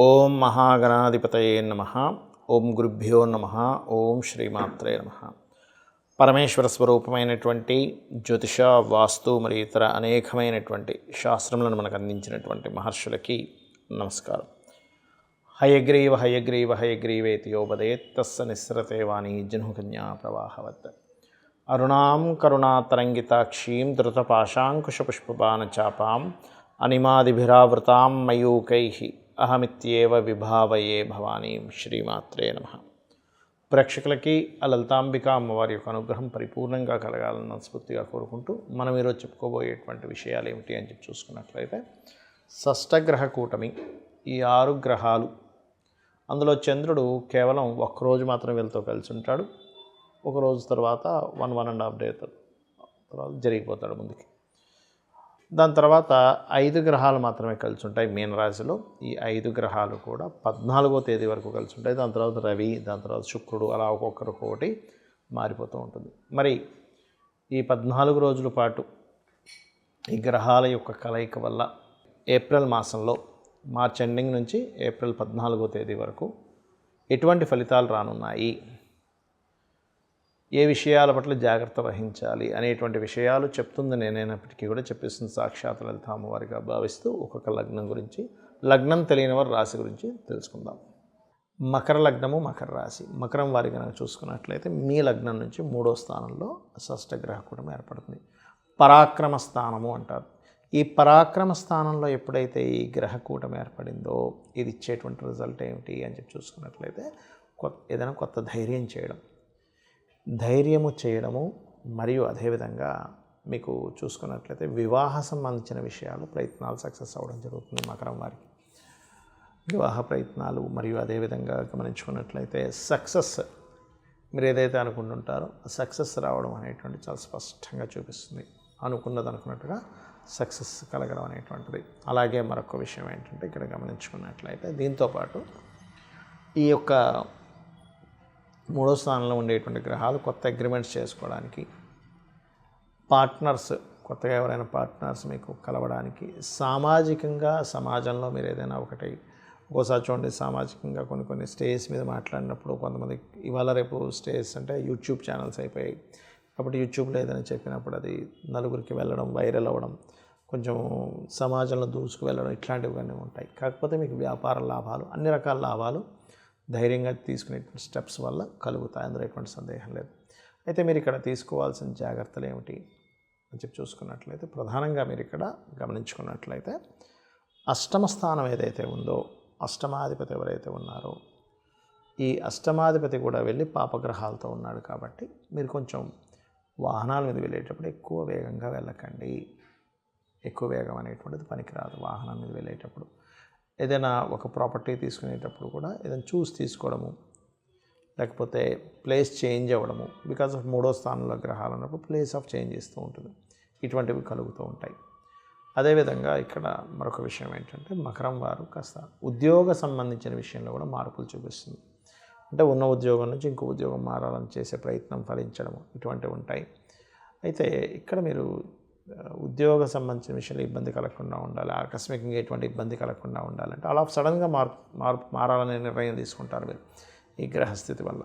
ఓం మహాగణాధిపతయే నమః. ఓం గురుభ్యో నమః. ఓం శ్రీమాత్రే నమః. పరమేశ్వర స్వరూపమైనటువంటి జ్యోతిష, వాస్తు మరియు ఇతర అనేకమైనటువంటి శాస్త్రములను మనకు అందించినటువంటి మహర్షులకి నమస్కారం. హయగ్రీవ హయగ్రీవ హయగ్రీవేతి యోపదేత్ తస్స నిస్సరతే వాణి జహ్నుకన్యా ప్రవాహవత్. అరుణాం కరుణాతరంగితాక్షీం ధృతపాశాంకుశపుష్పబాణచాపాం అనిమాదిభిరావృతాం మయూకైః అహమిత్యేవ విభావయే భవానీం. శ్రీమాత్రే నమః. ప్రేక్షకులకి ఆ లలితాంబిక అమ్మవారి యొక్క అనుగ్రహం పరిపూర్ణంగా కలగాలని మనస్ఫూర్తిగా కోరుకుంటూ మనం ఈరోజు చెప్పుకోబోయేటువంటి విషయాలు ఏమిటి అని చెప్పి చూసుకున్నట్లయితే, షష్టగ్రహ కూటమి, ఈ 6 గ్రహాలు, అందులో చంద్రుడు కేవలం ఒక్కరోజు మాత్రం వీళ్ళతో కలిసి ఉంటాడు. ఒక రోజు తర్వాత 1.5 డే తర్వాత జరిగిపోతాడు ముందుకి. దాని తర్వాత 5 గ్రహాలు మాత్రమే కలిసి ఉంటాయి మీనరాశిలో. ఈ 5 గ్రహాలు కూడా 14వ తేదీ వరకు కలిసి ఉంటాయి. దాని తర్వాత రవి, దాని తర్వాత శుక్రుడు, అలా ఒక్కొక్కటి మారిపోతూ ఉంటుంది. మరి ఈ 14 రోజుల పాటు ఈ గ్రహాల యొక్క కలయిక వల్ల ఏప్రిల్ మాసంలో, మార్చ్ ఎండింగ్ నుంచి ఏప్రిల్ 14వ తేదీ వరకు ఎటువంటి ఫలితాలు రానున్నాయి, ఏ విషయాల పట్ల జాగ్రత్త వహించాలి అనేటువంటి విషయాలు చెప్తుంది నేనైనప్పటికీ కూడా చెప్పేస్తుంది సాక్షాత్ లలిత అమ్మవారిగా భావిస్తూ ఒక్కొక్క లగ్నం గురించి, లగ్నం తెలియని వారి రాశి గురించి తెలుసుకుందాం. మకర లగ్నము, మకర రాశి. మకరం వారి కనుక చూసుకున్నట్లయితే మీ లగ్నం నుంచి 3వ స్థానంలో షష్టగ్రహ కూటమి ఏర్పడుతుంది. పరాక్రమ స్థానము అంటారు. ఈ పరాక్రమ స్థానంలో ఎప్పుడైతే ఈ గ్రహ కూటమి ఏర్పడిందో ఇది ఇచ్చేటువంటి రిజల్ట్ ఏమిటి అని చెప్పి చూసుకున్నట్లయితే, ఏదైనా కొత్త ధైర్యము చేయడము, మరియు అదేవిధంగా మీకు చూసుకున్నట్లయితే వివాహ సంబంధించిన విషయాలు ప్రయత్నాలు సక్సెస్ అవ్వడం జరుగుతుంది మకరం వారికి. వివాహ ప్రయత్నాలు మరియు అదేవిధంగా గమనించుకున్నట్లయితే సక్సెస్, మీరు ఏదైతే అనుకుంటుంటారో సక్సెస్ రావడం అనేటువంటి చాలా స్పష్టంగా చూపిస్తుంది. అనుకున్నది అనుకున్నట్టుగా సక్సెస్ కలగడం అనేటువంటిది. అలాగే మరొక విషయం ఏంటంటే, ఇక్కడ గమనించుకున్నట్లయితే దీంతోపాటు ఈ యొక్క 3వ స్థానంలో ఉండేటువంటి గ్రహాలు కొత్త అగ్రిమెంట్స్ చేసుకోవడానికి, పార్ట్నర్స్, కొత్తగా ఎవరైనా పార్ట్నర్స్ మీకు కలవడానికి, సామాజికంగా సమాజంలో మీరు ఏదైనా ఒకసారి చూడండి, సామాజికంగా కొన్ని స్టేజ్ మీద మాట్లాడినప్పుడు కొంతమంది ఇవాళ రేపు స్టేజ్ అంటే యూట్యూబ్ ఛానల్స్ అయిపోయాయి కాబట్టి యూట్యూబ్లో ఏదైనా చెప్పినప్పుడు అది నలుగురికి వెళ్ళడం, వైరల్ అవ్వడం, కొంచెం సమాజంలో దూసుకు వెళ్ళడం, ఇట్లాంటివన్నీ ఉంటాయి. కాకపోతే మీకు వ్యాపార లాభాలు, అన్ని రకాల లాభాలు ధైర్యంగా తీసుకునేటువంటి స్టెప్స్ వల్ల కలుగుతాయి, అందులో ఎటువంటి సందేహం లేదు. అయితే మీరు ఇక్కడ తీసుకోవాల్సిన జాగ్రత్తలు ఏమిటి అని చెప్పి చూసుకున్నట్లయితే, ప్రధానంగా మీరు ఇక్కడ గమనించుకున్నట్లయితే అష్టమ స్థానం ఏదైతే ఉందో, అష్టమాధిపతి ఎవరైతే ఉన్నారో, ఈ అష్టమాధిపతి కూడా వెళ్ళి పాపగ్రహాలతో ఉన్నాడు కాబట్టి మీరు కొంచెం వాహనాల మీద వెళ్ళేటప్పుడు ఎక్కువ వేగంగా వెళ్ళకండి. ఎక్కువ వేగం అనేటువంటిది పనికిరాదు. వాహనం మీద వెళ్ళేటప్పుడు ఏదైనా ఒక ప్రాపర్టీ తీసుకునేటప్పుడు కూడా ఏదైనా చూసి తీసుకోవడము, లేకపోతే ప్లేస్ చేంజ్ అవ్వడము, బికాజ్ ఆఫ్ 3వ స్థానంలో గ్రహాలు ఉన్నప్పుడు ప్లేస్ ఆఫ్ చేంజ్ చేస్తూ ఉంటుంది. ఇటువంటివి కలుగుతూ ఉంటాయి. అదేవిధంగా ఇక్కడ మరొక విషయం ఏంటంటే, మకరం వారు కాస్త ఉద్యోగ సంబంధించిన విషయంలో కూడా మార్పులు చూపిస్తుంది. అంటే ఉన్న ఉద్యోగం నుంచి ఇంకో ఉద్యోగం మారాలని చేసే ప్రయత్నం ఫలించడము, ఇటువంటివి ఉంటాయి. అయితే ఇక్కడ మీరు ఉద్యోగ సంబంధించిన విషయంలో ఇబ్బంది కలగకుండా ఉండాలి, ఆకస్మికంగా ఎటువంటి ఇబ్బంది కలగకుండా ఉండాలంటే అలా సడన్గా మారాలనే నిర్ణయం తీసుకుంటారు మీరు. ఈ గ్రహస్థితి వల్ల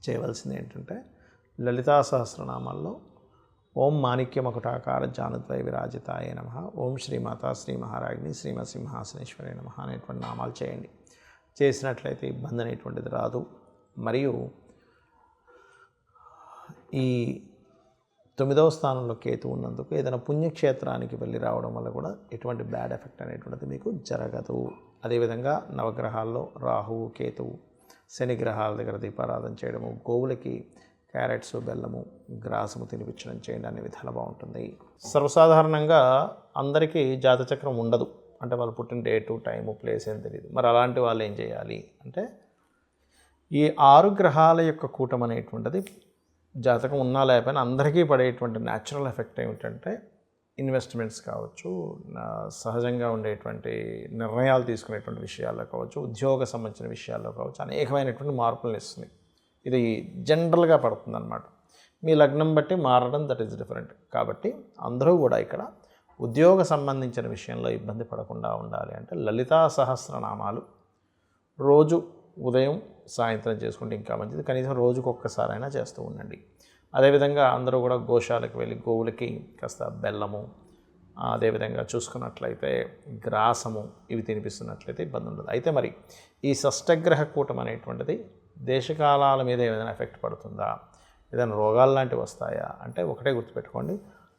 చేయవలసింది ఏంటంటే, లలితా సహస్రనామాల్లో ఓం మాణిక్యమకుటాకార జానుద్వయ విరాజితాయ నమః, ఓం శ్రీమాతా శ్రీ మహారాజ్ని శ్రీమత్ సింహాసనేశ్వరి నమః అనేటువంటి నామాలు చేయండి. చేసినట్లయితే ఇబ్బంది అనేటువంటిది రాదు. మరియు ఈ 9వ స్థానంలో కేతు ఉన్నందుకు ఏదైనా పుణ్యక్షేత్రానికి వెళ్ళి రావడం వల్ల కూడా ఎటువంటి బ్యాడ్ ఎఫెక్ట్ అనేటువంటిది మీకు జరగదు. అదేవిధంగా నవగ్రహాల్లో రాహువు, కేతువు, శని గ్రహాల దగ్గర దీపారాధన చేయడము, గోవులకి క్యారెట్స్, బెల్లము, గ్రాసము తినిపించడం చేయండి, అనే విధాలు బాగుంటుంది. సర్వసాధారణంగా అందరికీ జాతచక్రం ఉండదు, అంటే వాళ్ళు పుట్టిన డేటు, టైము, ప్లేస్ ఏం తెలియదు. మరి అలాంటి వాళ్ళు ఏం చేయాలి అంటే, ఈ 6 గ్రహాల యొక్క కూటమి అనేటువంటిది జాతకం ఉన్నా లేకపోయినా అందరికీ పడేటువంటి న్యాచురల్ ఎఫెక్ట్ ఏమిటంటే, ఇన్వెస్ట్మెంట్స్ కావచ్చు, సహజంగా ఉండేటువంటి నిర్ణయాలు తీసుకునేటువంటి విషయాల్లో కావచ్చు, ఉద్యోగ సంబంధించిన విషయాల్లో కావచ్చు, అనేకమైనటువంటి మార్పులను ఇస్తుంది. ఇది జనరల్గా పడుతుంది అన్నమాట. మీ లగ్నం బట్టి మారడం దట్ ఈస్ డిఫరెంట్. కాబట్టి అందరూ కూడా ఇక్కడ ఉద్యోగ సంబంధించిన విషయంలో ఇబ్బంది పడకుండా ఉండాలి అంటే లలితా సహస్రనామాలు రోజు ఉదయం సాయంత్రం చేసుకుంటే ఇంకా మంచిది. కనీసం రోజుకు ఒక్కసారైనా చేస్తూ ఉండండి. అదేవిధంగా అందరూ కూడా గోశాలకు వెళ్ళి గోవులకి కాస్త బెల్లము, అదేవిధంగా చూసుకున్నట్లయితే గ్రాసము ఇవి తినిపిస్తున్నట్లయితే ఇబ్బంది ఉండదు. అయితే మరి ఈ షష్టగ్రహ కూటం అనేటువంటిది దేశకాలాల మీద ఏదైనా ఎఫెక్ట్ పడుతుందా, ఏదైనా రోగాలు లాంటివి వస్తాయా అంటే ఒకటే గుర్తుపెట్టుకోండి,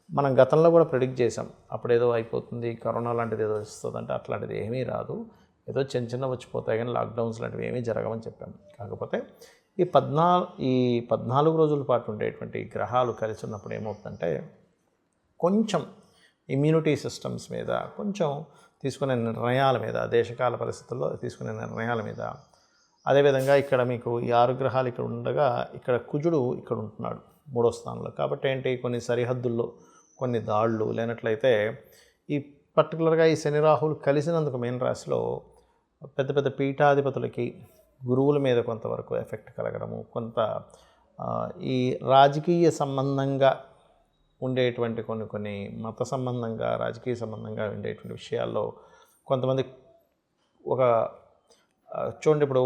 మనం గతంలో కూడా ప్రిడిక్ట్ చేసాం. అప్పుడు ఏదో అయిపోతుంది, కరోనా లాంటిది ఏదో వస్తుంది అంటే అట్లాంటిది ఏమీ రాదు, ఏదో చిన్న వచ్చిపోతాయి కానీ లాక్డౌన్స్ లాంటివి ఏమీ జరగమని చెప్పాము. కాకపోతే ఈ 14 రోజుల పాటు ఉండేటువంటి గ్రహాలు కలిసి ఉన్నప్పుడు ఏమవుతుందంటే కొంచెం ఇమ్యూనిటీ సిస్టమ్స్ మీద, కొంచెం తీసుకునే నిర్ణయాల మీద, దేశకాల పరిస్థితుల్లో తీసుకునే నిర్ణయాల మీద, అదేవిధంగా ఇక్కడ మీకు ఈ 6 గ్రహాలు ఇక్కడ ఉండగా ఇక్కడ కుజుడు ఇక్కడ ఉంటున్నాడు 3వ స్థానంలో. కాబట్టి ఏంటి, కొన్ని సరిహద్దుల్లో కొన్ని దాళ్ళు లేనట్లయితే ఈ పర్టికులర్గా ఈ శని రాహులు కలిసినందుకు మీన రాశిలో పెద్ద పెద్ద పీఠాధిపతులకి, గురువుల మీద కొంతవరకు ఎఫెక్ట్ కలగడము, కొంత ఈ రాజకీయ సంబంధంగా ఉండేటువంటి కొన్ని మత సంబంధంగా, రాజకీయ సంబంధంగా ఉండేటువంటి విషయాల్లో కొంతమంది ఒక చూడండి, ఇప్పుడు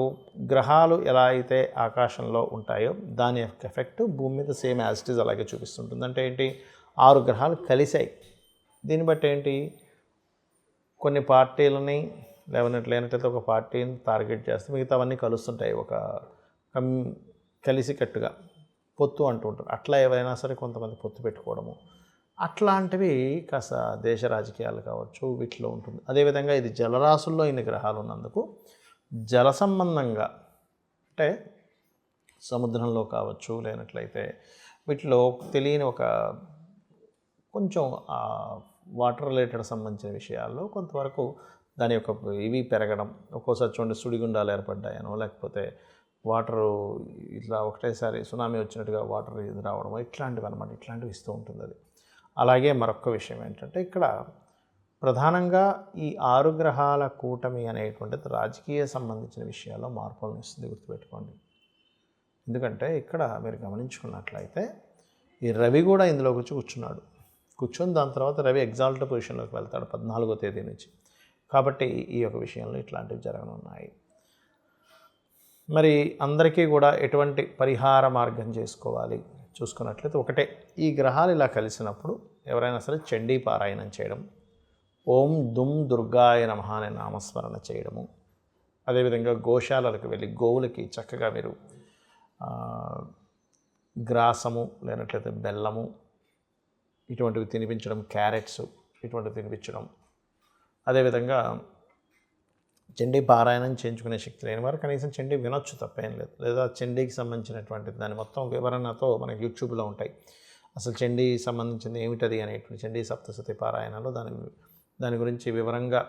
గ్రహాలు ఎలా అయితే ఆకాశంలో ఉంటాయో దాని యొక్క ఎఫెక్ట్ భూమి మీద సేమ్ యాజ్ ఇట్ ఈజ్ అలాగే చూపిస్తుంటుంది. అంటే ఏంటి, 6 గ్రహాలు కలిసాయి. దీన్ని బట్టి ఏంటి, కొన్ని పార్టీలని లేనట్లయితే ఒక పార్టీని టార్గెట్ చేస్తే మిగతావన్నీ కలుస్తుంటాయి, ఒక కలిసికట్టుగా పొత్తు అంటూ ఉంటారు. అట్లా ఏవైనా సరే కొంతమంది పొత్తు పెట్టుకోవడము అట్లాంటివి కాస్త దేశ రాజకీయాలు కావచ్చు వీటిలో ఉంటుంది. అదేవిధంగా ఇది జలరాశుల్లో ఇన్ని గ్రహాలు ఉన్నందుకు జల సంబంధంగా అంటే సముద్రంలో కావచ్చు లేనట్లయితే వీటిలో తెలియని ఒక కొంచెం వాటర్ రిలేటెడ్ సంబంధించిన విషయాల్లో కొంతవరకు దాని యొక్క ఇవి పెరగడం, ఒక్కోసారి చూడండి సుడిగుండాలు ఏర్పడ్డాయనో లేకపోతే వాటరు ఇట్లా ఒకటేసారి సునామీ వచ్చినట్టుగా వాటర్ ఇది రావడం ఇట్లాంటివి అనమాట, ఇట్లాంటివి ఇస్తూ ఉంటుంది అది. అలాగే మరొక విషయం ఏంటంటే ఇక్కడ ప్రధానంగా ఈ 6 గ్రహాల కూటమి అనేటువంటిది రాజకీయ సంబంధించిన విషయాల్లో మార్పులను ఇస్తుంది, గుర్తుపెట్టుకోండి. ఎందుకంటే ఇక్కడ మీరు గమనించుకున్నట్లయితే ఈ రవి కూడా ఇందులోకి వచ్చి కూర్చొని దాని తర్వాత రవి ఎగ్జాల్ట్ పొజిషన్లోకి వెళ్తాడు 14వ తేదీ నుంచి. కాబట్టి ఈ యొక్క విషయంలో ఇట్లాంటివి జరగనున్నాయి. మరి అందరికీ కూడా ఎటువంటి పరిహార మార్గం చేసుకోవాలి చూసుకున్నట్లయితే ఒకటే, ఈ గ్రహాలు ఇలా కలిసినప్పుడు ఎవరైనా సరే చండీ పారాయణం చేయడం, ఓం దుమ్ దుర్గాయ నమః అనే నామస్మరణ చేయడము, అదేవిధంగా గోశాలలకు వెళ్ళి గోవులకి చక్కగా మీరు గ్రాసము లేనట్లయితే బెల్లము ఇటువంటివి తినిపించడం, క్యారెట్స్ ఇటువంటివి తినిపించడం, అదేవిధంగా చండీ పారాయణం చేయించుకునే శక్తి లేని వారు కనీసం చండీ వినొచ్చు, తప్పేం లేదు. లేదా చండీకి సంబంధించినటువంటి దాని మొత్తం వివరణతో మనకి యూట్యూబ్లో ఉంటాయి. అసలు చండీ సంబంధించింది ఏమిటది అనేటువంటి చండీ సప్తశతి పారాయణలో దాని గురించి వివరంగా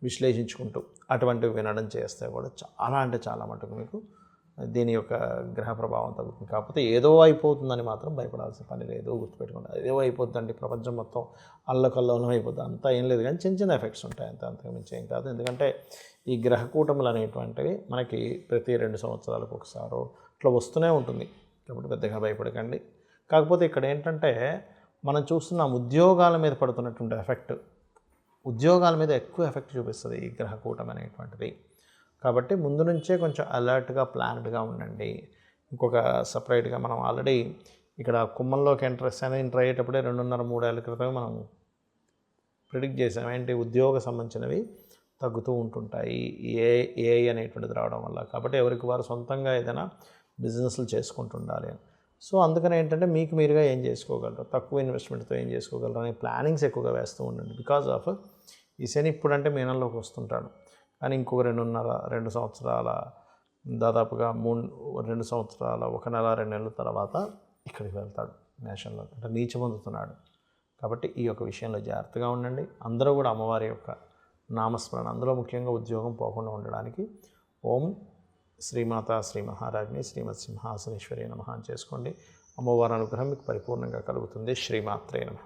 విశ్లేషించుకుంటూ అటువంటివి వినడం చేస్తే కూడా చాలా అంటే చాలా మటుకు మీకు దీని యొక్క గ్రహ ప్రభావం తగ్గుతుంది. కాకపోతే ఏదో అయిపోతుందని మాత్రం భయపడాల్సిన పని లేదు, గుర్తుపెట్టుకోండి. ఏదో అయిపోతుందండి, ప్రపంచం మొత్తం అల్లకల్లోలం అయిపోతుంది అంతా ఏం లేదు, కానీ చిన్న ఎఫెక్ట్స్ ఉంటాయి, అంతకు మించి ఏం కాదు. ఎందుకంటే ఈ గ్రహ కూటములు అనేటువంటివి మనకి ప్రతి 2 సంవత్సరాలకు ఒకసారో ఇట్లా వస్తూనే ఉంటుంది. కాబట్టి పెద్దగా భయపడకండి. కాకపోతే ఇక్కడ ఏంటంటే మనం చూస్తున్నాం ఉద్యోగాల మీద పడుతున్నటువంటి ఎఫెక్ట్, ఉద్యోగాల మీద ఎక్కువ ఎఫెక్ట్ చూపిస్తుంది ఈ గ్రహ కూటమి అనేటువంటిది. కాబట్టి ముందు నుంచే కొంచెం అలర్ట్గా ప్లాన్డ్గా ఉండండి. ఇంకొక సపరేట్గా మనం ఆల్రెడీ ఇక్కడ కుంభంలోకి ఎంటర్ అయ్యేటప్పుడే 2.5-3 ఏళ్ళ క్రితమే మనం ప్రిడిక్ట్ చేసాం. ఏంటి, ఉద్యోగ సంబంధించినవి తగ్గుతూ ఉంటుంటాయి ఏఐ అనేటువంటిది రావడం వల్ల. కాబట్టి ఎవరికి వారు సొంతంగా ఏదైనా బిజినెస్లు చేసుకుంటుండాలి. సో అందుకని ఏంటంటే మీకు మీరుగా ఏం చేసుకోగలరు, తక్కువ ఇన్వెస్ట్మెంట్తో ఏం చేసుకోగలరు అనే ప్లానింగ్స్ ఎక్కువగా వేస్తూ ఉండండి. బికాజ్ ఆఫ్ ఈ శని ఇప్పుడంటే మీనంలోకి వస్తుంటాడు, కానీ ఇంకొక 2 సంవత్సరాల దాదాపుగా 2 సంవత్సరాల 1 నెల 2 నెలల తర్వాత ఇక్కడికి వెళ్తాడు మేషంలో, అంటే నీచ పొందుతున్నాడు. కాబట్టి ఈ యొక్క విషయంలో జాగ్రత్తగా ఉండండి. అందరూ కూడా అమ్మవారి యొక్క నామస్మరణ, అందులో ముఖ్యంగా ఉద్యోగం పోకుండా ఉండడానికి ఓం శ్రీమాత శ్రీ మహారాజ్ని శ్రీమత్ సింహాసనేశ్వరి నమః అని చేసుకోండి. అమ్మవారి అనుగ్రహం మీకు పరిపూర్ణంగా కలుగుతుంది. శ్రీమాత్రే నమః.